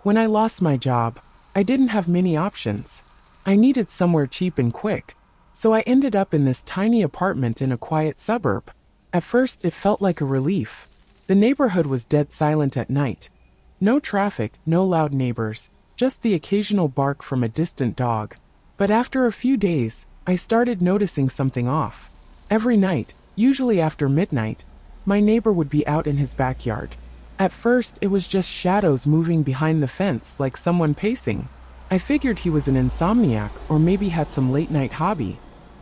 When I lost my job, I didn't have many options. I needed somewhere cheap and quick, so I ended up in this tiny apartment in a quiet suburb. At first, it felt like a relief. The neighborhood was dead silent at night. No traffic, no loud neighbors, just the occasional bark from a distant dog. But after a few days, I started noticing something off. Every night, usually after midnight, my neighbor would be out in his backyard. At first, it was just shadows moving behind the fence like someone pacing. I figured he was an insomniac or maybe had some late-night hobby.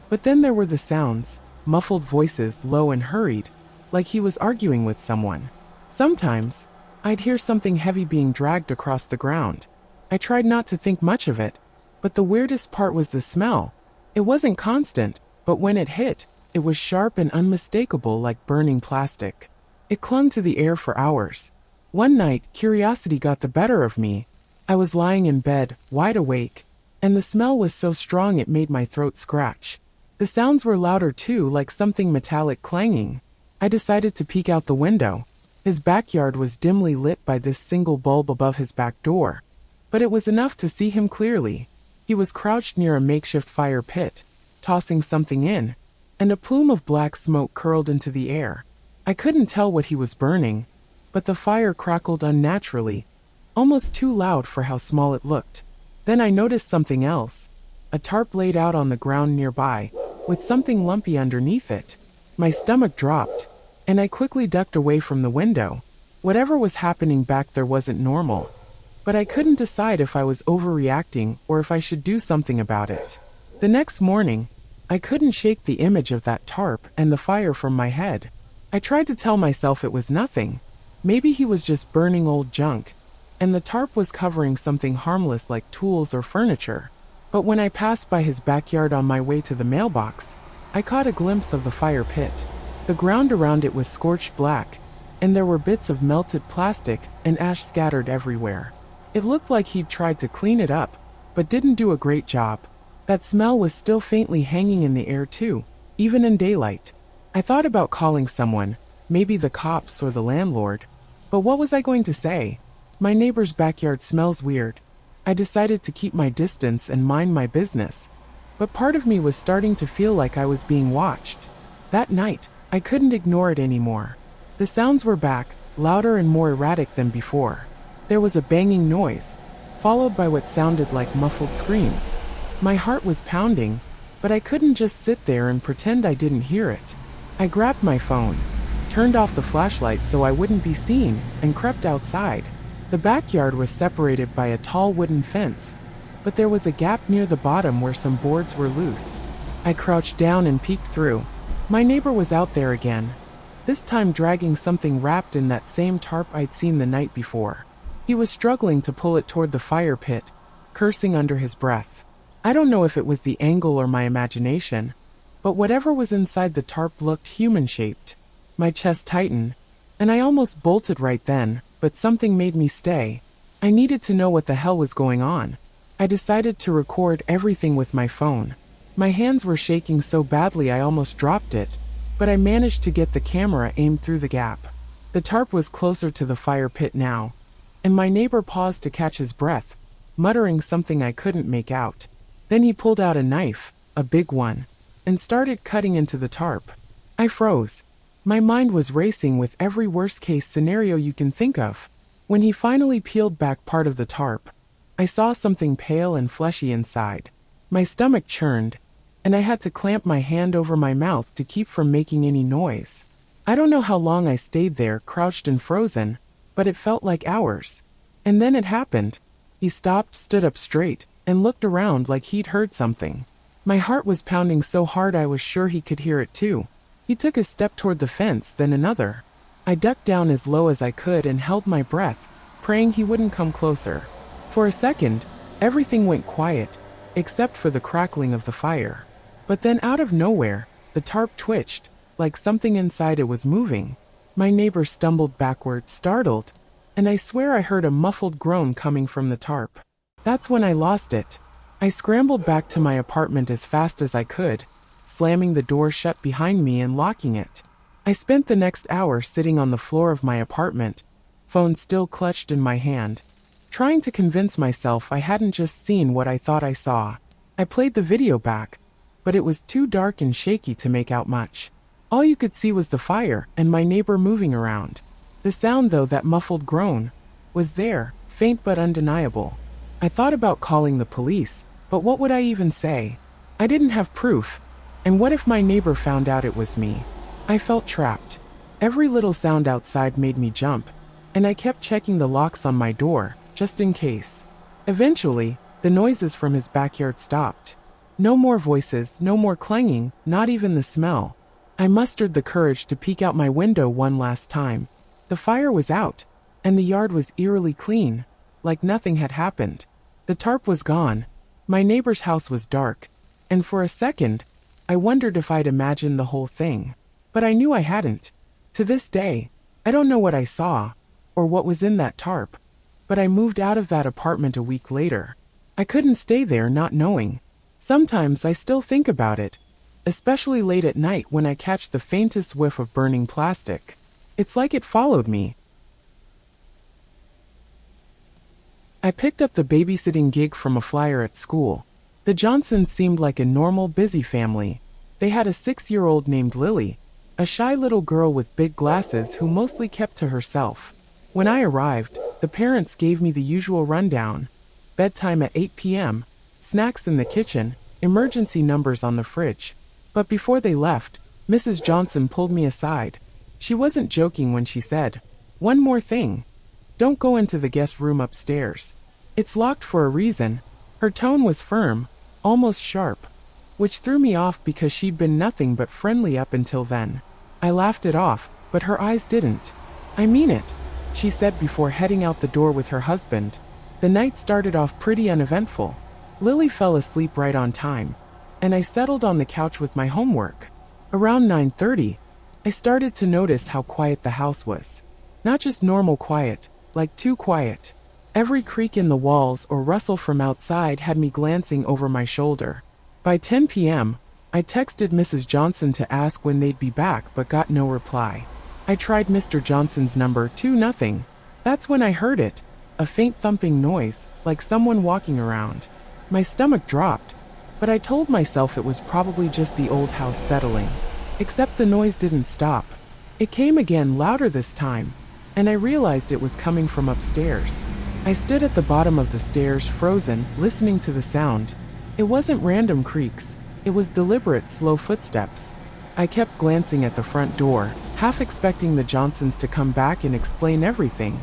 But then there were the sounds, muffled voices, low and hurried, like he was arguing with someone. Sometimes, I'd hear something heavy being dragged across the ground. I tried not to think much of it, but the weirdest part was the smell. It wasn't constant, but when it hit, it was sharp and unmistakable like burning plastic. It clung to the air for hours. One night, curiosity got the better of me. I was lying in bed, wide awake, and the smell was so strong it made my throat scratch. The sounds were louder too, like something metallic clanging. I decided to peek out the window. His backyard was dimly lit by this single bulb above his back door, but it was enough to see him clearly. He was crouched near a makeshift fire pit, tossing something in, and a plume of black smoke curled into the air. I couldn't tell what he was burning, but the fire crackled unnaturally, almost too loud for how small it looked. Then I noticed something else, a tarp laid out on the ground nearby, with something lumpy underneath it. My stomach dropped, and I quickly ducked away from the window. Whatever was happening back there wasn't normal, but I couldn't decide if I was overreacting or if I should do something about it. The next morning, I couldn't shake the image of that tarp and the fire from my head. I tried to tell myself it was nothing. Maybe he was just burning old junk, and the tarp was covering something harmless like tools or furniture. But when I passed by his backyard on my way to the mailbox, I caught a glimpse of the fire pit. The ground around it was scorched black, and there were bits of melted plastic and ash scattered everywhere. It looked like he'd tried to clean it up, but didn't do a great job. That smell was still faintly hanging in the air too, even in daylight. I thought about calling someone, maybe the cops or the landlord. But what was I going to say? My neighbor's backyard smells weird. I decided to keep my distance and mind my business. But part of me was starting to feel like I was being watched. That night, I couldn't ignore it anymore. The sounds were back, louder and more erratic than before. There was a banging noise, followed by what sounded like muffled screams. My heart was pounding, but I couldn't just sit there and pretend I didn't hear it. I grabbed my phone, turned off the flashlight so I wouldn't be seen, and crept outside. The backyard was separated by a tall wooden fence, but there was a gap near the bottom where some boards were loose. I crouched down and peeked through. My neighbor was out there again, this time dragging something wrapped in that same tarp I'd seen the night before. He was struggling to pull it toward the fire pit, cursing under his breath. I don't know if it was the angle or my imagination, but whatever was inside the tarp looked human-shaped. My chest tightened, and I almost bolted right then, but something made me stay. I needed to know what the hell was going on. I decided to record everything with my phone. My hands were shaking so badly I almost dropped it, but I managed to get the camera aimed through the gap. The tarp was closer to the fire pit now, and my neighbor paused to catch his breath, muttering something I couldn't make out. Then he pulled out a knife, a big one, and started cutting into the tarp. I froze. My mind was racing with every worst-case scenario you can think of. When he finally peeled back part of the tarp, I saw something pale and fleshy inside. My stomach churned, and I had to clamp my hand over my mouth to keep from making any noise. I don't know how long I stayed there, crouched and frozen, but it felt like hours. And then it happened. He stopped, stood up straight, and looked around like he'd heard something. My heart was pounding so hard I was sure he could hear it too. He took a step toward the fence, then another. I ducked down as low as I could and held my breath, praying he wouldn't come closer. For a second, everything went quiet, except for the crackling of the fire. But then out of nowhere, the tarp twitched, like something inside it was moving. My neighbor stumbled backward, startled, and I swear I heard a muffled groan coming from the tarp. That's when I lost it. I scrambled back to my apartment as fast as I could, slamming the door shut behind me and locking it. I spent the next hour sitting on the floor of my apartment, phone still clutched in my hand, trying to convince myself I hadn't just seen what I thought I saw. I played the video back, but it was too dark and shaky to make out much. All you could see was the fire and my neighbor moving around. The sound, though, that muffled groan, was there, faint but undeniable. I thought about calling the police, but what would I even say? I didn't have proof. And what if my neighbor found out it was me? I felt trapped. Every little sound outside made me jump, and I kept checking the locks on my door, just in case. Eventually, the noises from his backyard stopped. No more voices, no more clanging, not even the smell. I mustered the courage to peek out my window one last time. The fire was out, and the yard was eerily clean, like nothing had happened. The tarp was gone. My neighbor's house was dark, and for a second, I wondered if I'd imagined the whole thing. But I knew I hadn't. To this day, I don't know what I saw, or what was in that tarp. But I moved out of that apartment a week later. I couldn't stay there not knowing. Sometimes I still think about it, especially late at night when I catch the faintest whiff of burning plastic. It's like it followed me. I picked up the babysitting gig from a flyer at school. The Johnsons seemed like a normal, busy family. They had a 6-year-old named Lily, a shy little girl with big glasses who mostly kept to herself. When I arrived, the parents gave me the usual rundown. Bedtime at 8 p.m., snacks in the kitchen, emergency numbers on the fridge. But before they left, Mrs. Johnson pulled me aside. She wasn't joking when she said, "One more thing. Don't go into the guest room upstairs. It's locked for a reason." Her tone was firm, almost sharp, which threw me off because she'd been nothing but friendly up until then. I laughed it off, but her eyes didn't. "I mean it," she said before heading out the door with her husband. The night started off pretty uneventful. Lily fell asleep right on time, and I settled on the couch with my homework. Around 9:30, I started to notice how quiet the house was. Not just normal quiet, like too quiet. Every creak in the walls or rustle from outside had me glancing over my shoulder. By 10 p.m., I texted Mrs. Johnson to ask when they'd be back but got no reply. I tried Mr. Johnson's number too, nothing. That's when I heard it, a faint thumping noise, like someone walking around. My stomach dropped, but I told myself it was probably just the old house settling. Except the noise didn't stop. It came again, louder this time, and I realized it was coming from upstairs. I stood at the bottom of the stairs, frozen, listening to the sound. It wasn't random creaks, it was deliberate, slow footsteps. I kept glancing at the front door, half expecting the Johnsons to come back and explain everything.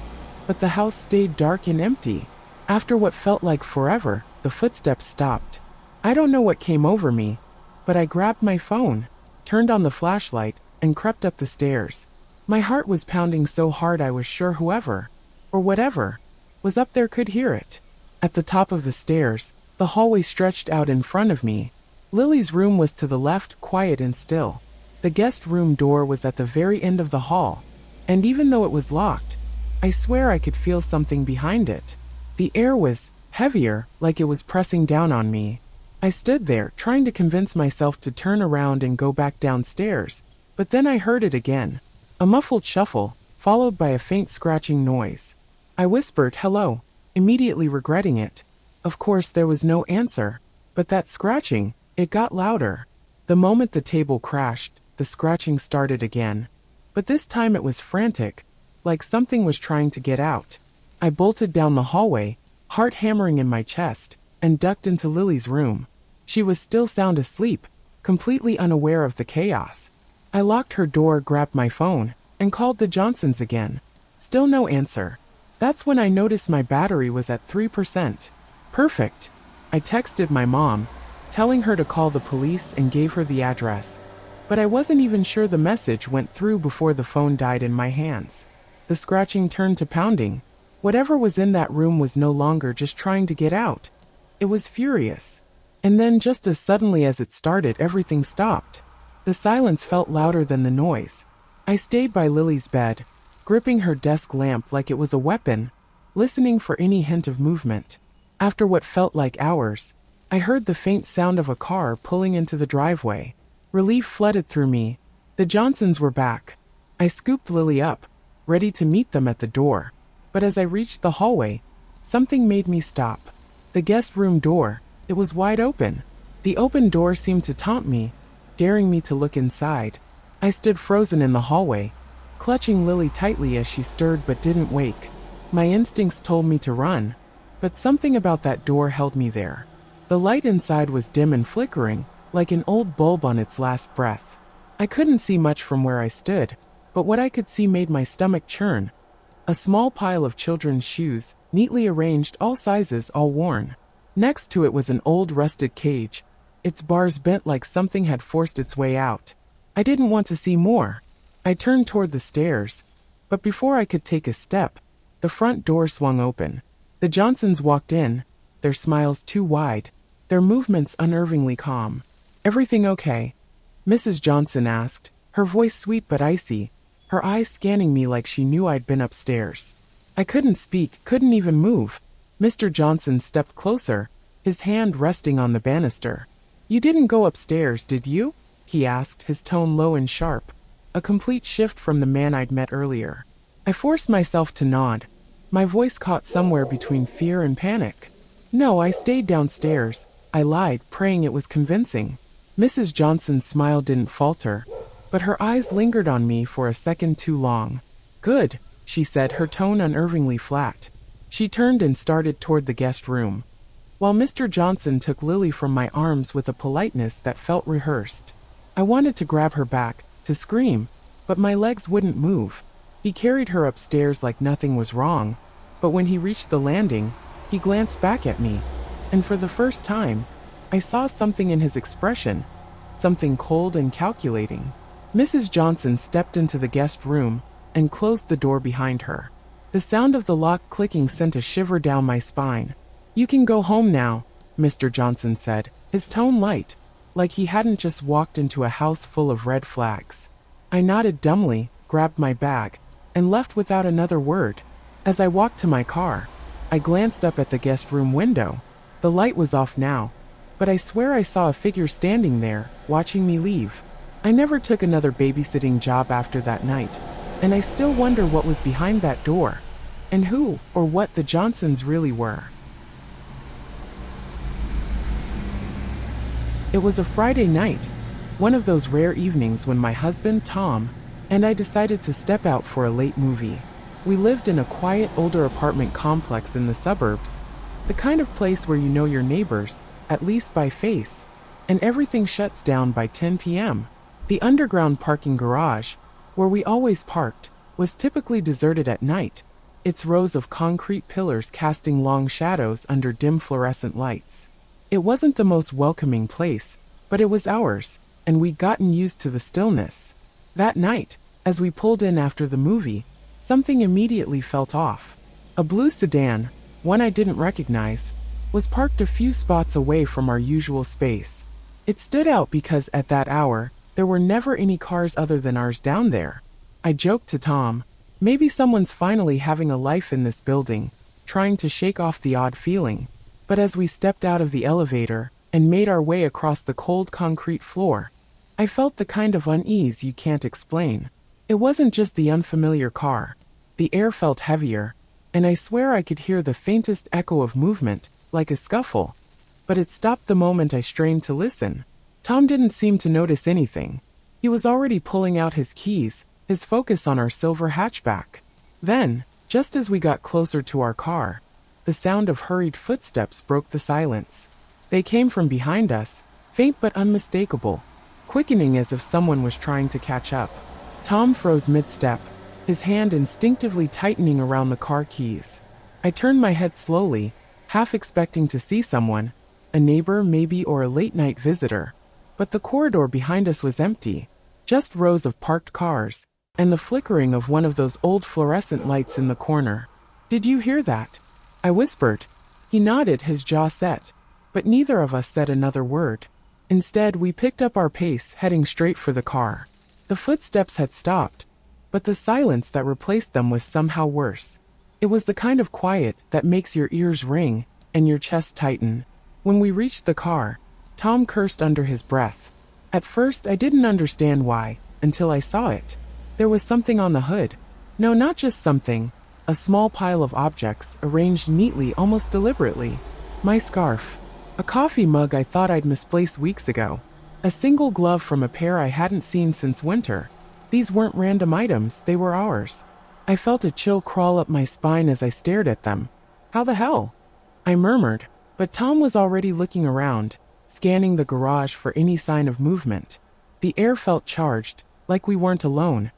But the house stayed dark and empty. After what felt like forever, the footsteps stopped. I don't know what came over me, but I grabbed my phone, turned on the flashlight, and crept up the stairs. My heart was pounding so hard I was sure whoever, or whatever, was up there could hear it. At the top of the stairs, the hallway stretched out in front of me. Lily's room was to the left, quiet and still. The guest room door was at the very end of the hall, and even though it was locked, I swear I could feel something behind it. The air was heavier, like it was pressing down on me. I stood there, trying to convince myself to turn around and go back downstairs, but then I heard it again. A muffled shuffle, followed by a faint scratching noise. I whispered, "Hello," immediately regretting it. Of course there was no answer, but that scratching, it got louder. The moment the table crashed, the scratching started again. But this time it was frantic, like something was trying to get out. I bolted down the hallway, heart hammering in my chest, and ducked into Lily's room. She was still sound asleep, completely unaware of the chaos. I locked her door, grabbed my phone, and called the Johnsons again. Still no answer. That's when I noticed my battery was at 3%. Perfect. I texted my mom, telling her to call the police, and gave her the address. But I wasn't even sure the message went through before the phone died in my hands. The scratching turned to pounding. Whatever was in that room was no longer just trying to get out. It was furious. And then, just as suddenly as it started, everything stopped. The silence felt louder than the noise. I stayed by Lily's bed, gripping her desk lamp like it was a weapon, listening for any hint of movement. After what felt like hours, I heard the faint sound of a car pulling into the driveway. Relief flooded through me. The Johnsons were back. I scooped Lily up, ready to meet them at the door. But as I reached the hallway, something made me stop. The guest room door. It was wide open. The open door seemed to taunt me, daring me to look inside. I stood frozen in the hallway, clutching Lily tightly as she stirred but didn't wake. My instincts told me to run, but something about that door held me there. The light inside was dim and flickering, like an old bulb on its last breath. I couldn't see much from where I stood, but what I could see made my stomach churn. A small pile of children's shoes, neatly arranged, all sizes, all worn. Next to it was an old rusted cage, its bars bent like something had forced its way out. I didn't want to see more. I turned toward the stairs, but before I could take a step, the front door swung open. The Johnsons walked in, their smiles too wide, their movements unnervingly calm. "Everything okay?" Mrs. Johnson asked, her voice sweet but icy, her eyes scanning me like she knew I'd been upstairs. I couldn't speak, couldn't even move. Mr. Johnson stepped closer, his hand resting on the banister. "You didn't go upstairs, did you?" he asked, his tone low and sharp, a complete shift from the man I'd met earlier. I forced myself to nod, my voice caught somewhere between fear and panic. "No, I stayed downstairs," I lied, praying it was convincing. Mrs. Johnson's smile didn't falter, but her eyes lingered on me for a second too long. "Good," she said, her tone unnervingly flat. She turned and started toward the guest room, while Mr. Johnson took Lily from my arms with a politeness that felt rehearsed. I wanted to grab her back, to scream, but my legs wouldn't move. He carried her upstairs like nothing was wrong, but when he reached the landing, he glanced back at me, and for the first time, I saw something in his expression, something cold and calculating. Mrs. Johnson stepped into the guest room and closed the door behind her. The sound of the lock clicking sent a shiver down my spine. "You can go home now," Mr. Johnson said, his tone light, like he hadn't just walked into a house full of red flags. I nodded dumbly, grabbed my bag, and left without another word. As I walked to my car, I glanced up at the guest room window. The light was off now, but I swear I saw a figure standing there, watching me leave. I never took another babysitting job after that night, and I still wonder what was behind that door, and who or what the Johnsons really were. It was a Friday night, one of those rare evenings when my husband, Tom, and I decided to step out for a late movie. We lived in a quiet, older apartment complex in the suburbs, the kind of place where you know your neighbors, at least by face, and everything shuts down by 10 p.m. The underground parking garage, where we always parked, was typically deserted at night, its rows of concrete pillars casting long shadows under dim fluorescent lights. It wasn't the most welcoming place, but it was ours, and we'd gotten used to the stillness. That night, as we pulled in after the movie, something immediately felt off. A blue sedan, one I didn't recognize, was parked a few spots away from our usual space. It stood out because at that hour, there were never any cars other than ours down there. I joked to Tom, maybe someone's finally having a life in this building, trying to shake off the odd feeling. But as we stepped out of the elevator and made our way across the cold concrete floor, I felt the kind of unease you can't explain. It wasn't just the unfamiliar car. The air felt heavier, and I swear I could hear the faintest echo of movement, like a scuffle. But it stopped the moment I strained to listen. Tom didn't seem to notice anything. He was already pulling out his keys, his focus on our silver hatchback. Then, just as we got closer to our car, the sound of hurried footsteps broke the silence. They came from behind us, faint but unmistakable, quickening as if someone was trying to catch up. Tom froze mid-step, his hand instinctively tightening around the car keys. I turned my head slowly, half expecting to see someone, a neighbor maybe or a late-night visitor. But the corridor behind us was empty, just rows of parked cars, and the flickering of one of those old fluorescent lights in the corner. "Did you hear that?" I whispered. He nodded, his jaw set, but neither of us said another word. Instead, we picked up our pace, heading straight for the car. The footsteps had stopped, but the silence that replaced them was somehow worse. It was the kind of quiet that makes your ears ring and your chest tighten. When we reached the car, Tom cursed under his breath. At first, I didn't understand why, until I saw it. There was something on the hood. No, not just something. A small pile of objects, arranged neatly, almost deliberately. My scarf. A coffee mug I thought I'd misplaced weeks ago. A single glove from a pair I hadn't seen since winter. These weren't random items, they were ours. I felt a chill crawl up my spine as I stared at them. How the hell? I murmured, but Tom was already looking around, scanning the garage for any sign of movement. The air felt charged, like we weren't alone,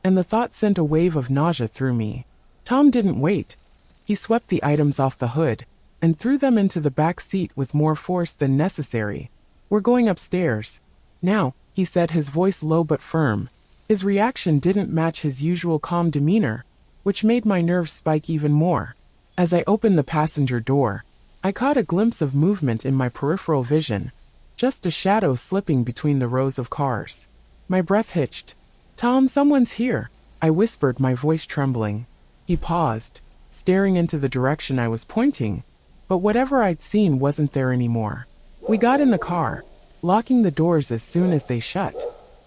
and the thought sent a wave of nausea through me. Tom didn't wait. He swept the items off the hood and threw them into the back seat with more force than necessary. We're going upstairs. Now, he said, his voice low but firm. His reaction didn't match his usual calm demeanor, which made my nerves spike even more. As I opened the passenger door, I caught a glimpse of movement in my peripheral vision, just a shadow slipping between the rows of cars. My breath hitched. Tom, someone's here, I whispered, my voice trembling. He paused, staring into the direction I was pointing, but whatever I'd seen wasn't there anymore. We got in the car, locking the doors as soon as they shut.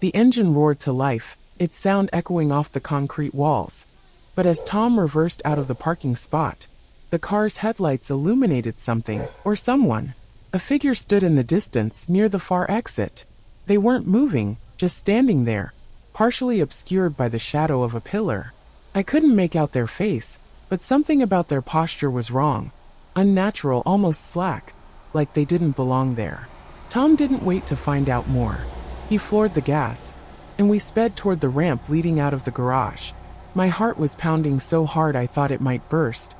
The engine roared to life, its sound echoing off the concrete walls. But as Tom reversed out of the parking spot, the car's headlights illuminated something, or someone. A figure stood in the distance near the far exit. They weren't moving, just standing there, partially obscured by the shadow of a pillar. I couldn't make out their face, but something about their posture was wrong. Unnatural, almost slack, like they didn't belong there. Tom didn't wait to find out more. He floored the gas, and we sped toward the ramp leading out of the garage. My heart was pounding so hard I thought it might burst.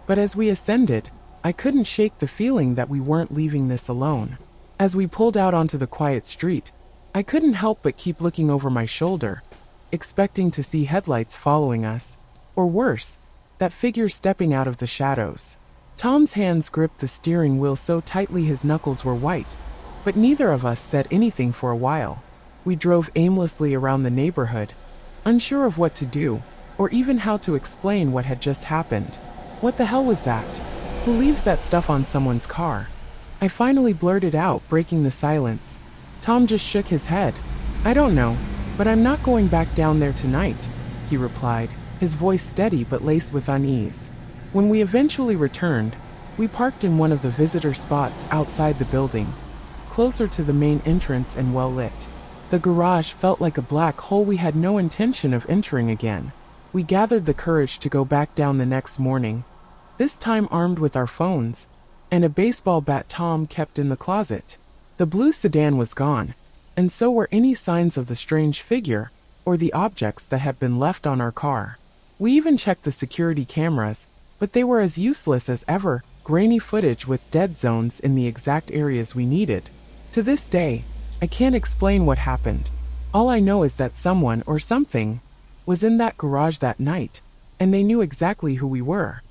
But as we ascended, I couldn't shake the feeling that we weren't leaving this alone. As we pulled out onto the quiet street, I couldn't help but keep looking over my shoulder, expecting to see headlights following us, or worse, that figure stepping out of the shadows. Tom's hands gripped the steering wheel so tightly his knuckles were white, but neither of us said anything for a while. We drove aimlessly around the neighborhood, unsure of what to do, or even how to explain what had just happened. What the hell was that? Who leaves that stuff on someone's car? I finally blurted out, breaking the silence. Tom just shook his head. I don't know, but I'm not going back down there tonight, he replied, his voice steady but laced with unease. When we eventually returned, we parked in one of the visitor spots outside the building, closer to the main entrance and well lit. The garage felt like a black hole we had no intention of entering again. We gathered the courage to go back down the next morning, this time armed with our phones, and a baseball bat Tom kept in the closet. The blue sedan was gone, and so were any signs of the strange figure, or the objects that had been left on our car. We even checked the security cameras, but they were as useless as ever, grainy footage with dead zones in the exact areas we needed. To this day, I can't explain what happened. All I know is that someone or something was in that garage that night, and they knew exactly who we were.